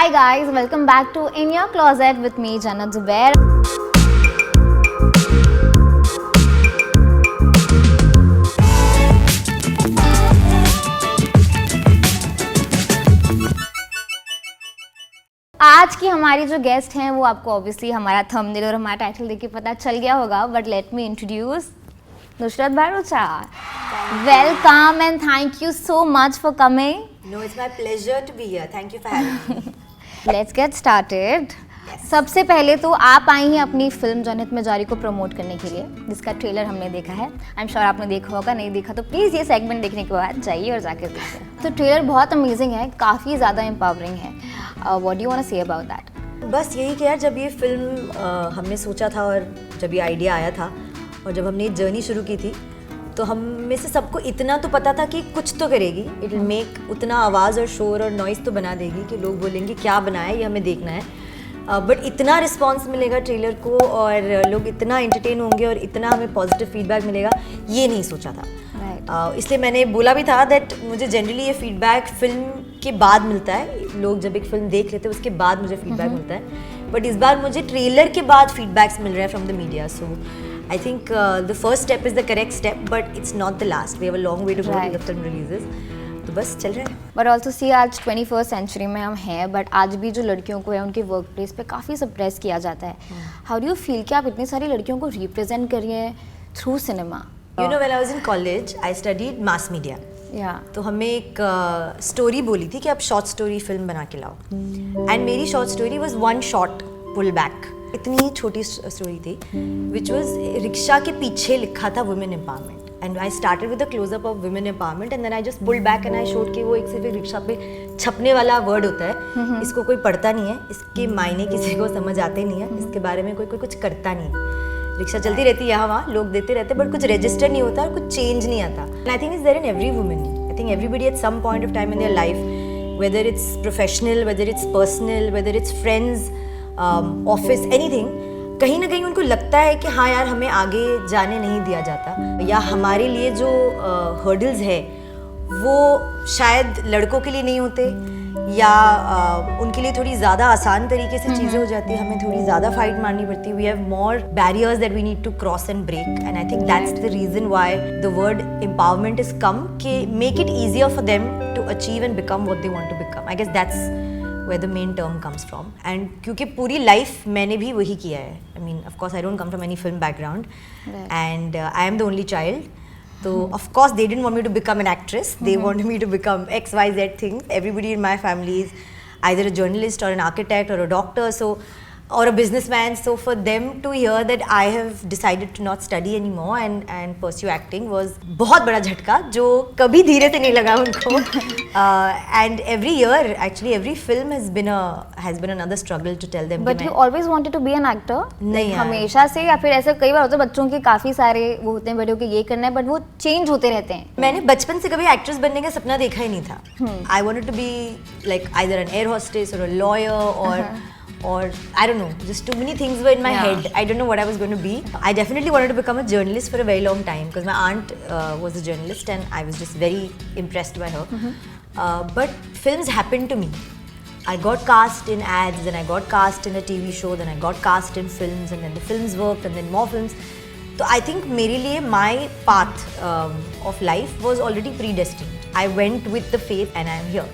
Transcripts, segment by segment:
Hi guys, welcome back to In Your Closet with me, Jannat Zubair. आज की हमारी जो गेस्ट हैं वो आपको ऑब्वियसली हमारा थंबनेल और हमारा टाइटल देख के पता चल गया होगा, but let me introduce Nusrat Bharucha. Welcome and thank you so much for coming. No, it's my pleasure to be here. Thank you for having me. Let's get started. Yes. सबसे पहले तो आप आई हैं अपनी फिल्म जन्नत में जारी को प्रमोट करने के लिए, जिसका ट्रेलर हमने देखा है. आई एम श्योर आपने देखा होगा, नहीं देखा तो प्लीज़ ये सेगमेंट देखने के बाद जाइए और जाकर देखिए. तो ट्रेलर बहुत अमेजिंग है, काफ़ी ज़्यादा एम्पावरिंग है. What do you want to say about that? बस यही कि यार जब ये फिल्म हमने सोचा था और जब ये आइडिया आया था और जब हमने ये जर्नी शुरू की थी तो हम में से सबको इतना तो पता था कि कुछ तो करेगी. इट विल मेक उतना आवाज़ और शोर और नॉइज़ तो बना देगी कि लोग बोलेंगे क्या बनाया ये हमें देखना है. बट इतना रिस्पांस मिलेगा ट्रेलर को और लोग इतना एंटरटेन होंगे और इतना हमें पॉजिटिव फीडबैक मिलेगा, ये नहीं सोचा था. इसलिए मैंने बोला भी था दैट मुझे जनरली ये फीडबैक फिल्म के बाद मिलता है. लोग जब एक फिल्म देख लेते हैं उसके बाद मुझे फीडबैक मिलता है, बट इस बार मुझे ट्रेलर के बाद फीडबैक्स मिल रहे हैं from the media. So I think the first step is the correct step, but it's not the last. We have a long way to go till the film releases. तो बस चल रहा है. But also see आज 21st century में हम हैं, but आज भी जो लड़कियों को है उनके वर्क प्लेस पे काफ़ी सप्रेस किया जाता है. हाउ डू यू फील कि आप इतनी सारी लड़कियों को रिप्रेजेंट कर रही हैं through cinema? You know, when I was in college, I studied mass media. तो हमें एक स्टोरी बोली थी कि आप शॉर्ट स्टोरी फिल्म बना के लाओ. एंड मेरी short story was one shot pull back. इतनी ही छोटी स्टोरी थी विच वॉज रिक्शा के पीछे लिखा था women empowerment. And I started with the closeup of women empowerment and then I just pulled back and I showed कि वो एक सिर्फ रिक्शा पे छपने वाला वर्ड होता है. इसको कोई पढ़ता नहीं है, इसके मायने किसी को समझ आते नहीं है, इसके बारे में कोई कुछ करता नहीं है. रिक्शा चलती रहती है यहाँ वहाँ, लोग देते रहते, बट कुछ रजिस्टर नहीं होता और कुछ चेंज नहीं आता. And I think is there in every woman. I think everybody at some point of time in their life, whether it's professional, whether it's personal, whether it's friends, office, anything, कहीं ना कहीं उनको लगता है कि हाँ यार हमें आगे जाने नहीं दिया जाता, या हमारे लिए जो हर्डल्स है वो शायद लड़कों के लिए नहीं होते, या उनके लिए थोड़ी ज़्यादा आसान तरीके से चीज़ें हो जाती है, हमें थोड़ी ज़्यादा फाइट मारनी पड़ती है. We have more barriers that we need to cross and break. And I think that's the reason why the word empowerment is come, कि make it easier for them to achieve and become what they want to become. I guess that's where the main term comes from. And क्योंकि पूरी life मैंने भी वही किया है. I mean, of course, I don't come from any film background, and I am the only child. So of course they didn't want me to become an actress. They wanted me to become X, Y, Z thing. Everybody in my family is either a journalist or an architect or a doctor, or a businessman. So for them to hear that I have decided to not study anymore and pursue acting was बहुत बड़ा झटका, जो कभी धीरे से नहीं लगा उनको. And every year, actually, every film has been another struggle to tell them. But you always wanted to be an actor? नहीं यार. हमेशा से, या फिर ऐसे कई बार होता है बच्चों के काफ़ी सारे वो होते हैं बड़े होके ये करना है, बट वो चेंज होते रहते हैं. मैंने बचपन से कभी एक्ट्रेस बनने का सपना देखा ही नहीं था. I wanted to be like either an air hostess or a lawyer or I don't know, just too many things were in my head. I don't know what I was going to be. I definitely wanted to become a journalist for a very long time because my aunt was a journalist and I was just very impressed by her. But films happened to me. I got cast in ads, then I got cast in a TV show, then I got cast in films, and then the films worked, and then more films. So I think मेरे लिए my path of life was already predestined. I went with the faith and I am here.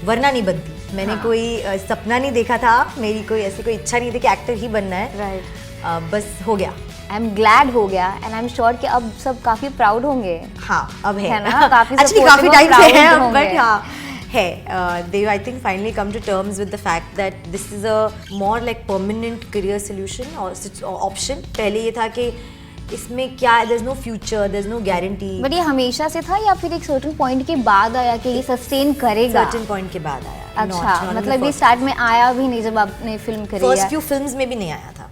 वरना नहीं बनती. मैंने कोई सपना नहीं देखा था, मेरी कोई ऐसी कोई इच्छा नहीं थी कि एक्टर ही बनना है. राइट. बस हो गया. आई एम ग्लैड हो गया एंड आई एम श्योर कि अब सब काफ़ी प्राउड होंगे. हाँ अब है ना, काफ़ी काफ़ी टाइम से है, बट हाँ है. They I think finally come to terms with the fact that this is a more like permanent career solution or option. पहले ये था कि इसमें क्या, there's no future, there's no guarantee. But ये हमेशा से था या फिर एक सर्टेन पॉइंट के बाद आया कि ये सस्टेन करेगा? सर्टेन पॉइंट के बाद आया. अच्छा, मतलब ये स्टार्ट में आया भी नहीं जब आपने फिल्म करी? फर्स्ट फ्यू फिल्म्स में भी नहीं आया था,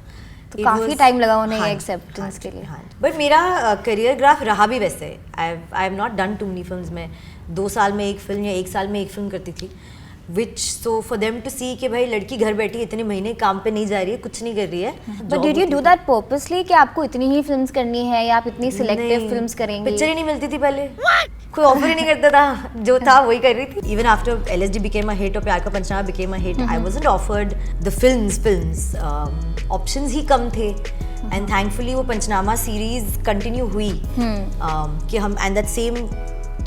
तो काफ़ी टाइम लगा उन्हें एक्सेप्टेंस के लिए. बट मेरा करियर ग्राफ रहा भी वैसे. I have not done too many films. मैं 2 साल में एक फिल्म या 1 साल में एक फिल्म करती थी. which so for them to see कि भाई लड़की घर बैठी इतने महीने काम पे नहीं जा रही है, कुछ नहीं कर रही है. But did you do that purposely कि आपको इतनी ही फिल्म्स करनी है या आप इतनी सिलेक्टिव फिल्म्स करेंगी? पिक्चर ही नहीं मिलती थी पहले. कोई ऑफर ही नहीं करता था, जो था वही कर रही थी. Even after LSD became a hit और प्यार का पंचनामा became a hit, I wasn't offered the films. Options ही कम थे. And thankfully वो पंचनामा सीरीज कंटिन्यू हुई कि हम and that same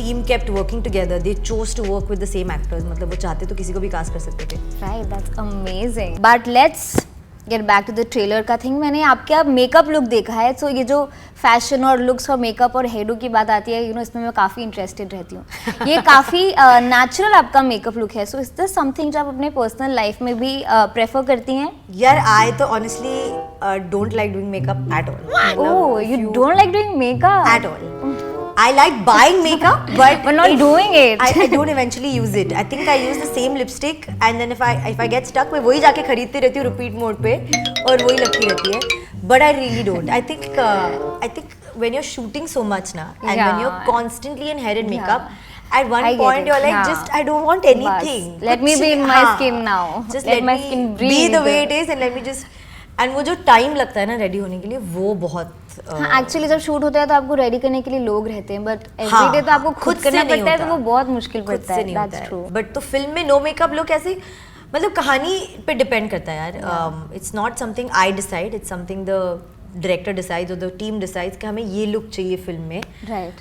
team kept working together. They chose to work with the same actors. मतलब वो चाहते तो किसी को भी कास्ट कर सकते थे. Right, that's amazing. But let's get back to the trailer का थिंग. मैंने आपका मेकअप लुक देखा है, so ये जो फैशन और लुक्स और मेकअप और हेयरडू की बात आती है, इसमें मैं काफ़ी इंटरेस्टेड रहती हूँ. ये काफ़ी नेचुरल आपका मेकअप लुक है. सो इज दिस समथिंग जो आप अपने पर्सनल लाइफ में भी प्रेफर करती हैं? यार आई तो honestly don't like doing makeup at all. Oh, you don't like doing makeup at all. I like buying makeup, but not doing it. I don't eventually use it. I think I use the same lipstick, and then if I get stuck, मैं वही जाके खरीदती रहती हूँ repeat mode पे और वही लगती रहती है. But I really don't. I think when you're shooting so much na, and when you're constantly in hair and makeup, at one point you're like, just I don't want anything. Let me be in my skin now. Just let my skin be the way it is, and let me just. And वो जो time लगता है ना ready होने के लिए, वो बहुत एक्चुअली जब शूट होता है तो आपको रेडी करने के लिए लोग रहते हैं, बट एवरीडे तो आपको खुद करना पड़ता है, तो वो बहुत मुश्किल पड़ता है. That's true. बट तो फिल्म में नो मेकअप लुक ऐसे, मतलब कहानी पे डिपेंड करता है यार. It's not something I decide, it's something the director decides और द टीम डिसाइड्स कि हमें ये लुक चाहिए फिल्म में. Right.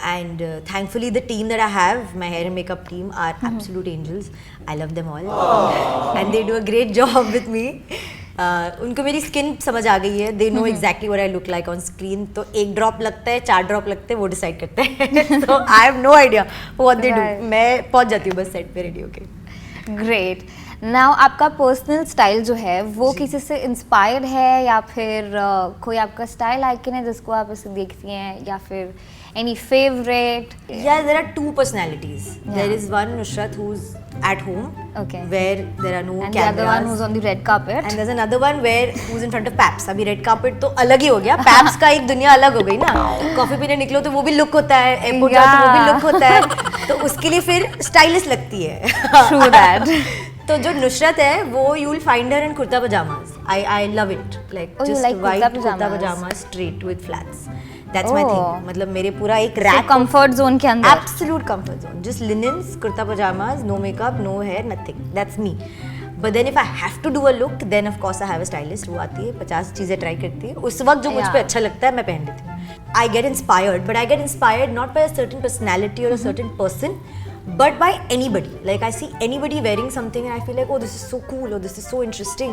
And thankfully the team that I have, my hair and makeup team are absolute angels. I love them all and they do a great job with मी. उनको मेरी skin समझ आ गई है. They know exactly what I look like on screen. तो 1 drop लगता है, 4 drop लगते हैं, वो डिसाइड करते हैं. So I have no idea what they do. मैं पहुंच जाती हूँ बस सेट पे रेडी होके. ग्रेट. नाउ आपका पर्सनल स्टाइल जो है वो किसी से इंस्पायर्ड है या फिर कोई आपका स्टाइल आइकन है जिसको आप इसे देखती हैं, या फिर any favorite? Yeah, there are 2 personalities. There is one Nusrat who's at home, where there are no and cameras. And the other one who's on the red carpet. And there's another one who's in front of Paps. अभी red carpet तो अलग ही हो गया. Paps का एक दुनिया अलग हो गई ना. कॉफी पीने निकलो तो वो भी लुक होता है, एयरपोर्ट जाओ तो वो भी लुक होता है. तो उसके लिए फिर स्टाइलिश लगती है. True that. तो जो नुसरत है वो you will find her in kurta pajamas. I love it. Like just white kurta pajamas straight with flats. That's my thing. मतलब मेरे पूरा एक रैक कंफर्ट जोन के अंदर. Absolute comfort zone. Just linens, kurta pajamas, no makeup, no hair, nothing. That's me. But then if I have to do a look, then of course I have a stylist. वो आती है, 50 चीजें try करती है. उस वक्त जो मुझ पे अच्छा लगता है मैं पहन लेती हूँ. I get inspired, but I get inspired not by a certain personality or a certain person, but by anybody. Like I see anybody wearing something and I feel like, oh, this is so cool or this is so interesting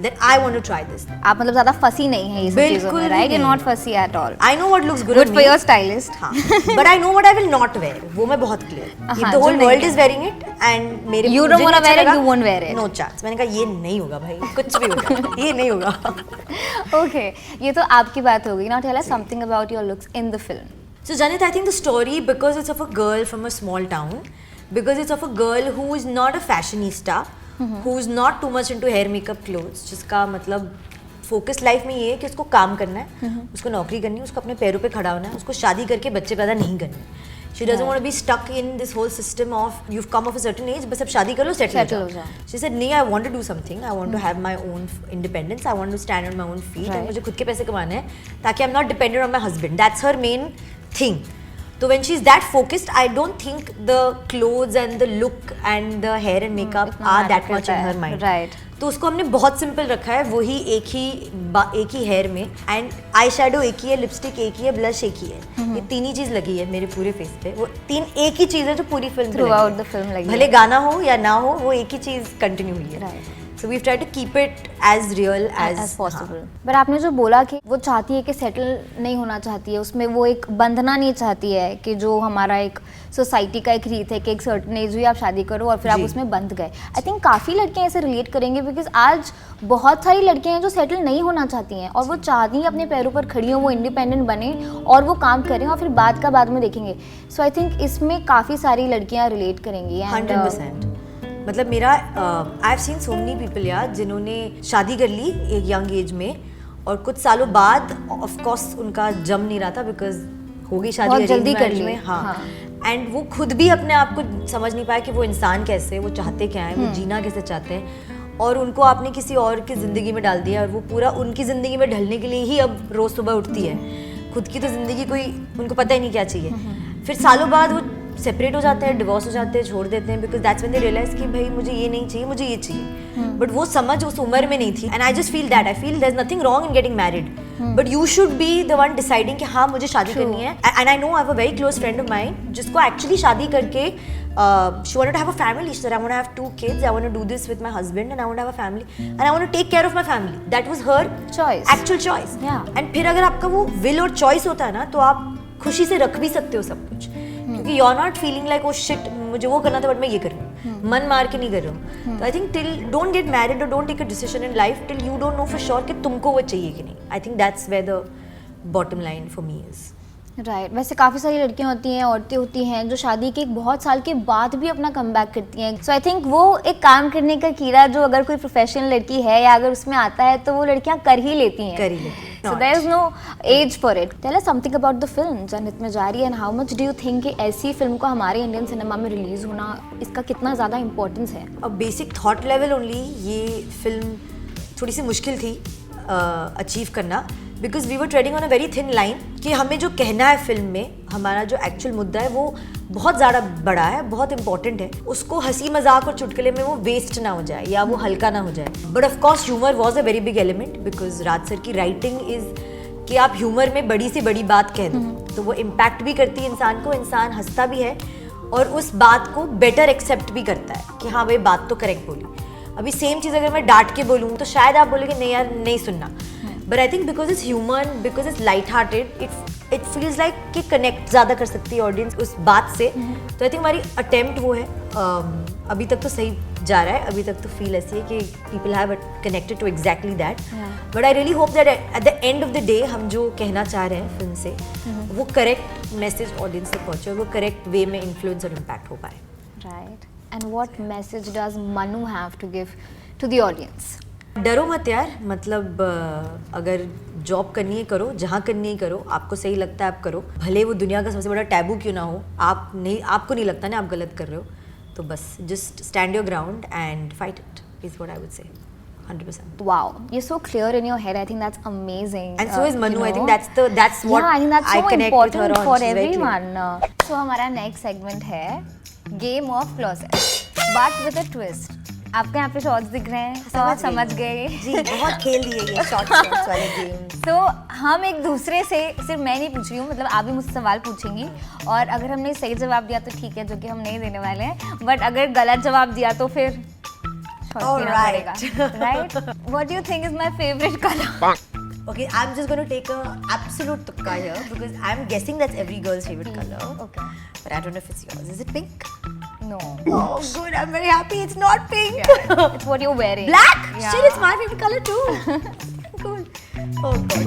that I want to try this. आप मतलब ज़्यादा फसी नहीं है ये सब चीज़ों में, right? You're not fussy at all. I know what looks good. Good for your stylist. हाँ. But I know what I will not wear. वो मैं बहुत clear. If the whole world is wearing it and मेरे you don't want to wear it, you won't wear it. No chance. मैंने कहा ये नहीं होगा भाई, कुछ भी होगा, ये नहीं होगा. Okay, ये तो आपकी बात हो गई. Now tell us something about your looks in the film. So Janit, I think the story, because it's of a girl from a small town, because it's of a girl who is not a fashionista, who is not too much into hair, makeup, clothes, जिसका मतलब focus life में ये है कि उसको काम करना है, उसको नौकरी करनी है, उसको अपने पैरों पे खड़ा होना है, उसको शादी करके बच्चे पैदा नहीं करने. She doesn't want to be stuck in this whole system of you've come of a certain age, बस अब शादी कर लो, settle हो जाओ. She said, नहीं, I want to do something. I want to have my own independence. I want to stand on my own feet. और मुझे खुद के पैसे कमाने हैं ताकि I'm not dependent on my husband. That's her main thing. So when she's that focused, I don't think the clothes and the look and the hair and makeup are that much in her mind. Right. तो उसको हमने बहुत simple रखा है, वही एक ही hair में, and eye shadow एक ही है, लिपस्टिक एक ही है, ब्लश एक ही है. ये 3 ही चीज लगी है मेरे पूरे फेस पे. वो 3 एक ही चीज है जो पूरी film through out the film लगी है. भले गाना हो या ना हो, वो एक ही चीज कंटिन्यू हुई है. So we've tried to keep it as real as possible. But आपने जो बोला कि वो चाहती है कि सेटल नहीं होना चाहती है, उसमें वो एक बंधना नहीं चाहती है कि जो हमारा एक सोसाइटी का एक रीत है कि एक सर्टेन एज हुई आप शादी करो और फिर आप उसमें बंध गए. आई थिंक काफ़ी लड़कियां ऐसे रिलेट करेंगे, बिकॉज आज बहुत सारी लड़कियां हैं जो सेटल नहीं होना चाहती हैं और वो चाहती हैं अपने पैरों पर खड़ी हों, वो इंडिपेंडेंट बने और वो काम करें और फिर बाद में देखेंगे. सो आई थिंक इसमें काफ़ी सारी लड़कियाँ रिलेट करेंगी. 100%. मतलब मेरा I have seen so many people यार जिन्होंने शादी कर ली एक यंग एज में और कुछ सालों बाद ऑफ कोर्स उनका जम नहीं रहा था बिकॉज हो गई शादी बहुत जल्दी कर ली. हाँ. एंड वो खुद भी अपने आप को समझ नहीं पाया कि वो इंसान कैसे है, वो चाहते क्या है, वो जीना कैसे चाहते हैं, और उनको आपने किसी और की ज़िंदगी में डाल दिया और वो पूरा उनकी ज़िंदगी में ढलने के लिए ही अब रोज़ सुबह उठती है। खुद की तो ज़िंदगी कोई उनको पता ही नहीं क्या चाहिए। फिर सालों बाद वो सेपरेट हो जाते हैं, डिवोर्स हो जाते हैं, छोड़ देते हैं, because that's when they realise कि भाई मुझे ये नहीं चाहिए, मुझे ये चाहिए। बट वो समझ उस उम्र में नहीं थी। And I just feel that, I feel there is nothing wrong in getting married, but you should be the one deciding कि हाँ मुझे शादी करनी है। And I know I have a very close friend of mine जिसको actually शादी करके she wanted to have a family. She said, I want to have 2 kids. I want to do this with my husband, and I want to have a family, and I want to take care of my family. That was her choice, actual choice. Yeah. And फिर अगर आपका वो will और choice होता है ना, तो आप खुशी से रख भी सकते हो सब कुछ, क्योंकि you're not feeling like oh shit मुझे वो करना था बट मैं ये कर रही हूँ, मन मार के नहीं कर रहा हूँ। तो I think till don't get married or don't take a decision in life till you don't know for sure कि तुमको वो चाहिए कि नहीं. I think that's where the bottom line for me is. Right वैसे काफ़ी सारी लड़कियां होती हैं, औरतें होती हैं जो शादी के बहुत साल के बाद भी अपना कमबैक करती हैं। सो आई थिंक वो एक काम करने का कीड़ा जो अगर कोई प्रोफेशनल लड़की है या अगर उसमें आता है तो वो लड़कियां कर ही लेती हैं। So there is no age for it. Tell us something about the film Jannat में जारी and how much do you think कि ऐसी फिल्म को हमारे इंडियन सिनेमा में रिलीज होना इसका कितना ज़्यादा इंपॉर्टेंस है? अब बेसिक थॉट लेवल ओनली ये फिल्म थोड़ी सी मुश्किल थी अचीव करना, because we were treading on a very thin line कि हमें जो कहना है फिल्म में, हमारा जो एक्चुअल मुद्दा है वो बहुत ज़्यादा बड़ा है, बहुत इंपॉर्टेंट है, उसको हंसी मजाक और चुटकुले में वो वेस्ट ना हो जाए या वो हल्का ना हो जाए। But of course humour was a very big element, because Raj sir की राइटिंग इज़ कि आप ह्यूमर में बड़ी से बड़ी बात कह दो तो वो इम्पैक्ट भी करती है इंसान को, इंसान हंसता भी है और उस बात को बेटर एक्सेप्ट भी करता है कि हाँ भाई बात तो करेक्ट बोली। अभी सेम चीज़ अगर मैं डांट के बोलूँ तो शायद आप बोलोगे नहीं यार नहीं सुनना, but I think because it's human, because its light hearted, it feels like कि कनेक्ट ज़्यादा कर सकती है ऑडियंस उस बात से। तो आई थिंक हमारी अटेम्प्ट वो है। अभी तक तो सही जा रहा है, अभी तक तो फील ऐसी है कि people have connected to exactly that, but I really hope that at the end of the day हम जो कहना चाह रहे हैं फिल्म से वो करेक्ट मैसेज ऑडियंस तक पहुँचे और वो करेक्ट वे में इन्फ्लुएंस और इम्पैक्ट हो पाए। Right and what message does Manu have to give to the audience? डरो मत यार, मतलब अगर जॉब करनी है करो, जहाँ करनी है करो, आपको सही लगता है आप करो, भले वो दुनिया का सबसे बड़ा टैबू क्यों ना हो, आपको नहीं लगता ना आप गलत कर रहे हो, तो बस just stand your ground and fight it is what I would say 100%. Wow, you're so clear in your head. I think that's amazing. And so is Manu. I think that's what I think that's so connect important with her on. for everyone. So हमारा next segment है Game of Closet, but with a twist. आपके यहाँ पे shorts दिख रहे हैं तो आप समझ गए जी, बहुत खेल दिए ये शॉर्ट्स वाले गेम। तो हम एक दूसरे से, सिर्फ मैं नहीं पूछ रही हूँ, मतलब आप भी मुझसे सवाल पूछेंगी और अगर हमने सही जवाब दिया तो ठीक है, जो कि हम नहीं देने वाले हैं, बट अगर गलत जवाब दिया तो फिर Right. What do you think is my favorite color? Okay, I'm just going to take a absolute tukka here because I'm guessing that's every girl's favorite color. Okay. But I don't know if it's yours. Is it pink? No. Oh, good. I'm very happy. It's not pink. Yeah, it's what you're wearing. Black? Yeah. Shit, it's my favorite color too. Cool. Oh, God.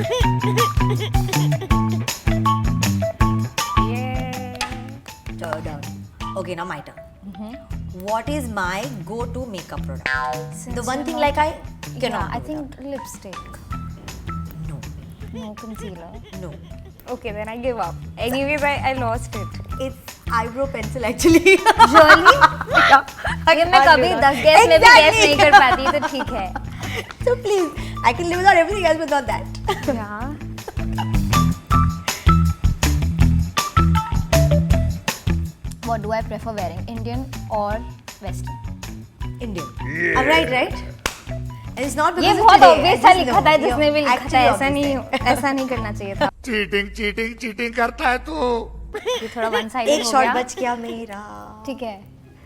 Yeah. Down. Okay, now my turn. What is my go-to makeup product? Since The one you're thing not- like I cannot Yeah, I do think lipstick. without. No. No concealer. No. Okay, then I give up. Anyways, I lost it. It's eyebrow pencil actually. Really? अगर मैं कभी 10 gas में भी gas नहीं कर पाती तो ठीक है. So please, I can live without everything else but not that. Yeah. What do I prefer wearing, Indian or Western? Indian. I'm right? And it's not because ये of बहुत today. obvious I था just लिखा know. था जिसने भी लिखा था, Actually ऐसा नहीं obvious ऐसा नहीं करना चाहिए था. चीटिंग करता है तू। ये थोड़ा वन है. साइडेड एक हो शॉट गया. बच गया मेरा. ठीक है.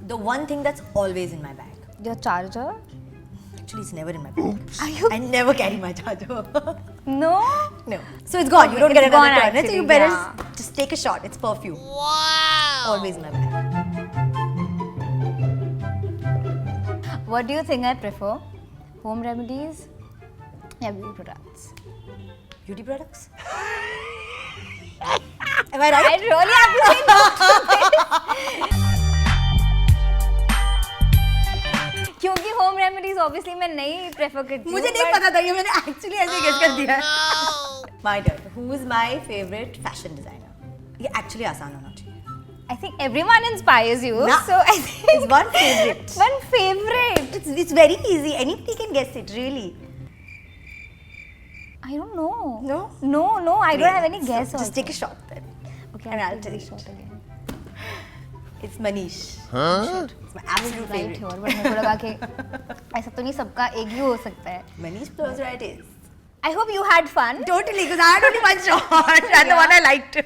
The one thing that's always in my bag. Your charger? Actually, it's never in my bag. Are you? I never carry my charger. No. No. So it's gone. Okay, You don't get it's another gone turn. So actually, you better yeah. just take a shot. It's perfume. Wow. Always in my bag. What do you think I prefer? Home remedies या beauty products? Beauty products? Am I right? I really have to say no. क्योंकि home remedies obviously मैं नहीं prefer करती हूँ. मुझे नहीं पता था ये, मैंने एक्चुअली ऐसे गेस कर दिया है. My turn. Who is my favorite fashion designer? ये एक्चुअली आसान होना चाहिए. I think everyone inspires you. Nah, So I think it's one favorite. one favorite. It's very easy. Anybody can guess it, really. I don't know. No? No. I don't have any So, guess. Just take a shot then. Okay, and I'll take tell a you. shot again. It's Manish. It's my absolute Right favorite. here, but मेरे को लगा कि ऐसा तो नहीं सबका एक ही हो सकता है. Manish blows right is. I hope you had fun. Totally, because I had only one shot and the one I liked.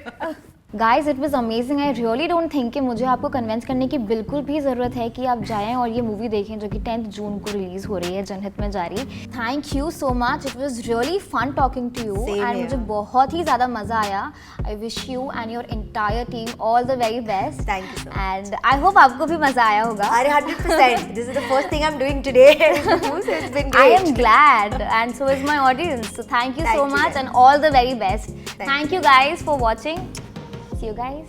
Guys, it was amazing. I really don't think कि मुझे आपको कन्विंस करने की बिल्कुल भी ज़रूरत है कि आप जाएं और ये मूवी देखें जो कि 10th जून को रिलीज़ हो रही है जनहित में जारी. Thank you so much. It was really fun talking to you. Same and here. मुझे बहुत ही ज़्यादा मज़ा आया. I wish you and your entire team all the very best. Thank you so much. And I hope आपको भी मज़ा आया होगा. अरे 100%. This is the first thing I'm doing today. So it's been great. I am glad and so is my audience. So thank you so Thank you, much guys. and all the very best. Thank Thank you guys for watching. See you guys.